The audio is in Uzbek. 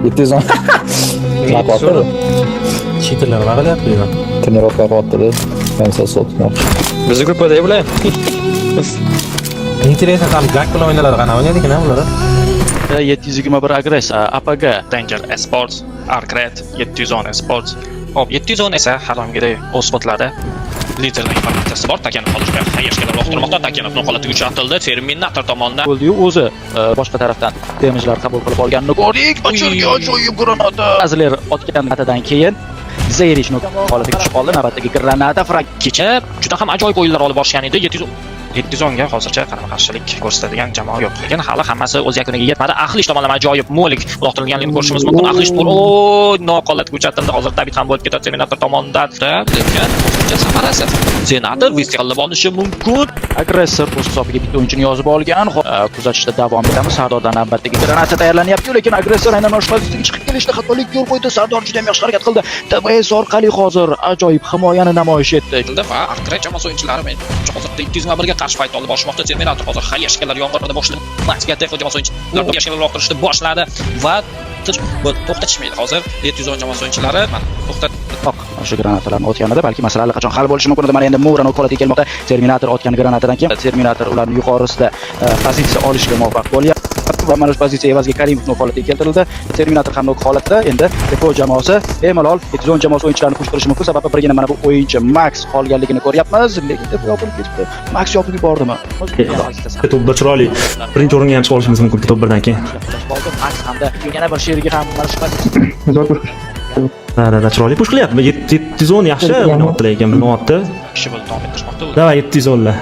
710 Qilaqotdi. Chetirlar nima qilyapti bu? Trenirovka qilyapti-da. Kamsa sotmoqchi. Bizni gruppada bular. Интересно, там gak bilan o'ynaladi, qanaqa o'ynaydi-ku ular? 721 Agres, APG, Danger Esports, Arcret, 710 Esports. Hop, 710 esa har doimgidek o'z spotlarda liderlik informatsiyasi bor. Takanov qolishga xayrishga uloqtirmoqda. Takanovning holatiga uchatildi. Terminator tomonidan bo'ldi-yu, o'zi boshqa tarafdan damage'lar qabul qilib olganini ko'rdik. Ochirga ajoyib granata. Azler otgan granatadan keyin Zayrishning holatiga tushib qoldi. Navbatdagi granata fragicha juda ham ajoyib o'yinlar olib borishgan edi. 710 ga hozircha qarama-qarshilik ko'rsatadigan jamoa yo'q. Lekin hali hammasi o'z yakuniga yetmadi. Ahlish tomonidan ajoyib mo'lik uloqtirilganligini ko'rishimiz mumkin. Ahlish noqolatga uchatildi. Hozir David ham bo'lib ketadi Terminator tomonidan. Lekin hozircha samarasiz. Senator viski qilib olishi mumkin. Agressor o'z hisobiga bitta o'yinchini yozib olgan. Kuzatishda davom etamiz. Sardordan navbatdagi granata tayyorlanyapti, lekin agressor aynan o'sha pozitsiyaga chiqib kelishda xatolik yo'l qo'ydi. Sardor juda ham yaxshi harakat qildi. TBS orqali hozir ajoyib himoyani namoyish etdi. Va Arcret jamoasi o'yinchilari men hozirda 201 ga qarshi fayt olib borishmoqda. Terminator hozir xayrishkalar yomg'irda boshladi. Maxga Teko jamoasi o'yinchilari yashilib uloqtirishni boshladi va to'xtatishmaydi. Hozir 710 jamoasi o'yinchilari mana to'xtatdi. O'sha granatalarni otganida balki masala allaqachon hal bo'lishi mumkin edi. Mana endi Murano holatiga kelmoqda. Terminator otgan granatadan keyin Terminator ularning yuqorisida pozitsiya olishga muvaffaq bo'lyapti. Va mana shu pozitsiya evaziga Karimovning holatiga keltirildi. Terminator ham nok holatda. Endi Teko jamoasi bemalol 710 jamoasi o'yinchilarini push qilishi mumkin. Sababi birgina mana bu o'yinchi Max qolganligini ko'ryapmiz. Lekin Teko yopilib ketibdi. Max yopib yubordimi? To'pda chiroyli. Birinchi o'ringa ham chiqib olishimiz mumkin to'p birdan keyin. Max hamda yana bir sherigi ham mana shu pozitsiya Da chiroyli push qilyapti. 710 yaxshi o'ynayapti, lekin bilmayapti. kishi bo'lib davom ettirmoqda. Davay 710 lar.